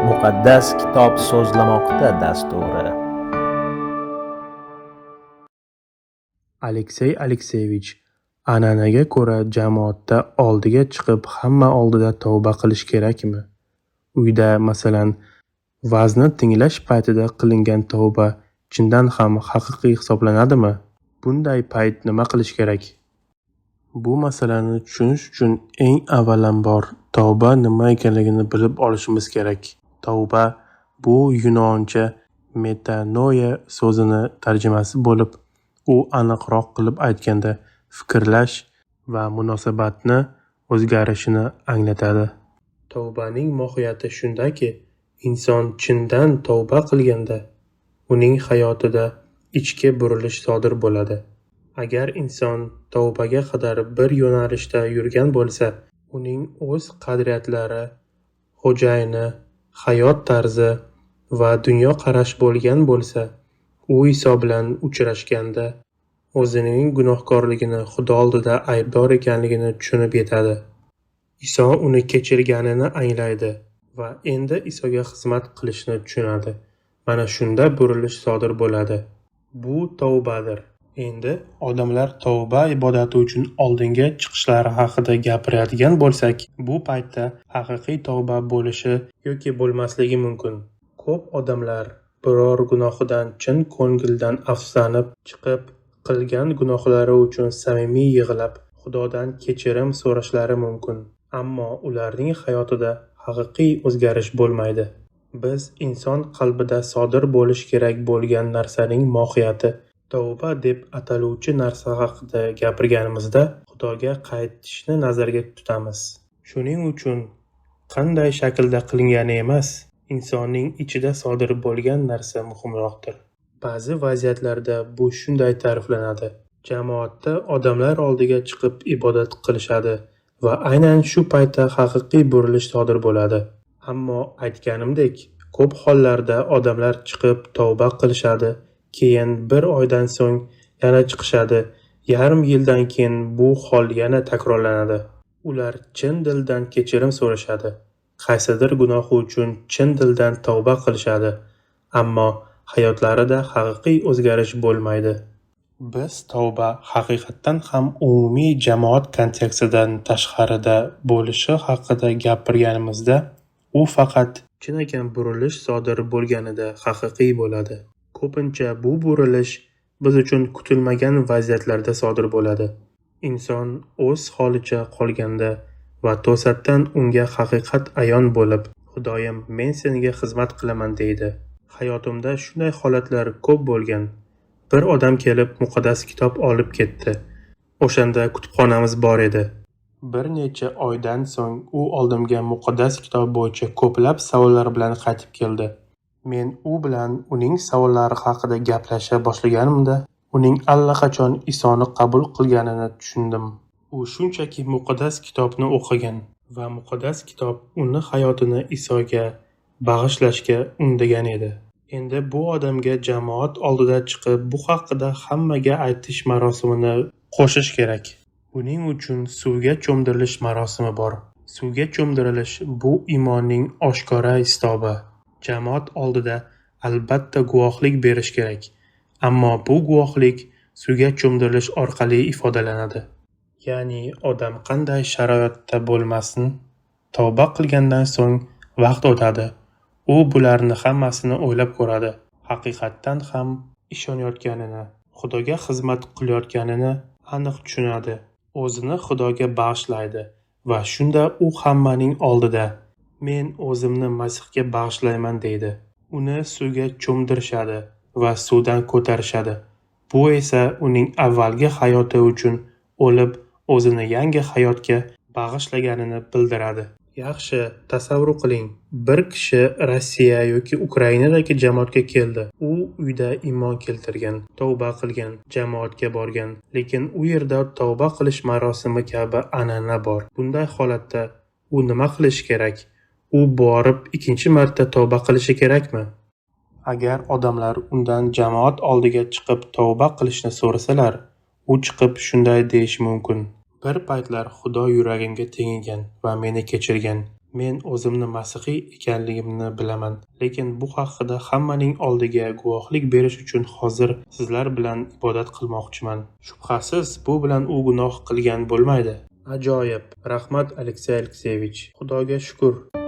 Muqaddas kitob so'zlamoqda dasturi. Aleksey Alekseyevich, an'anaga ko'ra jamoatda oldiga chiqib hamma oldida tavba qilish kerakmi? Uyda, masalan, vazni tinglash paytida qilingan tavba chindan ham haqiqiy hisoblanadimi? Bunday payt nima qilish kerak? Bu masalani tushunish uchun eng avvalambor tavba nima ekanligini bilib olishimiz kerak. Tavba bu yunoncha metanoia so'zini tarjimasi bo'lib, u aniqroq qilib aytganda fikrlash va munosabatni o'zgarishini anglatadi. Tavbaning mohiyati shundaki, inson chindan tavba qilganda uning hayotida ichki burilish sodir bo'ladi. Agar inson tavbaga qadar bir yo'nalishda yurgan bo'lsa, uning o'z qadriyatlari, xo'jayini, hayot tarzi va dunyoqarash bo'lgan bo'lsa, u Iso bilan uchrashganda o'zining gunohkorligini, Xudo oldida aybdor ekanligini tushunib yetadi. Iso uni kechirganini anglaydi va endi Isoga xizmat qilishni tushunadi. Mana shunda burilish sodir bo'ladi. Bu tavbadir. Endi odamlar tavba ibodati uchun oldinga chiqishlari haqida gapiradigan bo'lsak, bu paytda haqiqiy tavba bo'lishi yoki bo'lmasligi mumkin. Ko'p odamlar biror gunohidan chin ko'ngildan afsuslanib chiqib, qilgan gunohlari uchun samimiy yig'lab, Xudodan kechirim so'rashlari mumkin. Ammo ularning hayotida haqiqiy o'zgarish bo'lmaydi. Biz inson qalbida sodir bo'lish kerak bo'lgan narsaning mohiyati tavba deb ataluvchi narsa haqida gapirganimizda Xudoga qaytishni nazarda tutamiz. Shuning uchun qanday shaklda qilingani emas, insonning ichida sodir bo'lgan narsa muhimroqdir. Ba'zi vaziyatlarda bu shunday ta'riflanadi. Jamoatda odamlar oldiga chiqib ibodat qilishadi va aynan shu paytda haqiqiy burilish sodir bo'ladi. Ammo aytganimdek, ko'p hollarda odamlar chiqib tavba qilishadi, keyin bir oydan so'ng yana chiqishadi, yarim yildan keyin bu hol yana takrorlanadi. Ular chin dildan kechirim so'rashadi, qaysidir gunohi uchun chin dildan tavba qilishadi, ammo hayotlarida haqiqiy o'zgarish bo'lmaydi. Biz tavba haqiqatdan ham umumiy jamoat kontekstidan tashqarida bo'lishi haqida gapirganimizda, u faqat chinakam burilish sodir bo'lganida haqiqiy bo'ladi. Ko'pincha bu burilish biz uchun kutilmagan vaziyatlarda sodir bo'ladi. Inson o'z holicha qolganda va to'satdan unga haqiqat ayon bo'lib, Xudoyim, men senga xizmat qilaman deydi. Hayotimda shunday holatlar ko'p bo'lgan. Bir odam kelib muqaddas kitob olib ketdi. O'shanda kutubxonamiz bor edi. Bir necha oydan so'ng u oldimga muqaddas kitob bo'yicha ko'plab savollar bilan qaytib keldi. Men u bilan uning savollari haqida gaplasha boshlaganimda, uning allaqachon Isoni qabul qilganini tushundim. U shunchaki muqaddas kitobni o'qigan va muqaddas kitob uni hayotini Isoga bag'ishlashga undagan edi. Endi bu odamga jamoat oldida chiqib bu haqida hammaga aytish marosimini qo'shish kerak. Buning uchun suvga cho'mdirilish marosimi bor. Suvga cho'mdirilish bu iymonning oshkora istobi. Jamoat oldida albatta guvohlik berish kerak. Ammo bu guvohlik suvga cho'mdirilish orqali ifodalanadi. Ya'ni odam qanday sharoitda bo'lmasin, tavba qilgandan so'ng vaqt o'tadi. U bularni hammasini o'ylab ko'radi. Haqiqatdan ham ishonayotganini, Xudoga xizmat qilayotganini aniq tushunadi. O'zini Xudoga bag'ishlaydi va shunda u hammaning oldida men o'zimni Masihga bag'ishlayman deydi. Uni suvga cho'mdirishadi va suvdan ko'tarishadi. Bu esa uning avvalgi hayoti uchun o'lib, o'zini yangi hayotga bag'ishlaganini bildiradi. Yaxshi, tasavvur qiling. Bir kishi Rossiya yoki Ukrainadagi jamoatga keldi. U uyda iymon keltirgan, tavba qilgan, jamoatga borgan, lekin u yerda tavba qilish marosimi kabi an'ana bor. Bunday holatda u nima qilishi kerak? U borib ikkinchi marta tavba qilishi kerakmi? Agar odamlar undan jamoat oldiga chiqib tavba qilishni so'rasalar, u chiqib shunday deyish mumkin: Bir paytlar Xudo yuragimga tegingan va meni kechirgan. Men o'zimni masihiy ekanligimni bilaman, lekin bu haqida hammaning oldiga guvohlik berish uchun hozir sizlar bilan ibodat qilmoqchiman. Shubhasiz, bu bilan u gunoh qilgan bo'lmaydi. Ajoyib. Rahmat, Aleksey Alekseyevich. Xudoga shukr.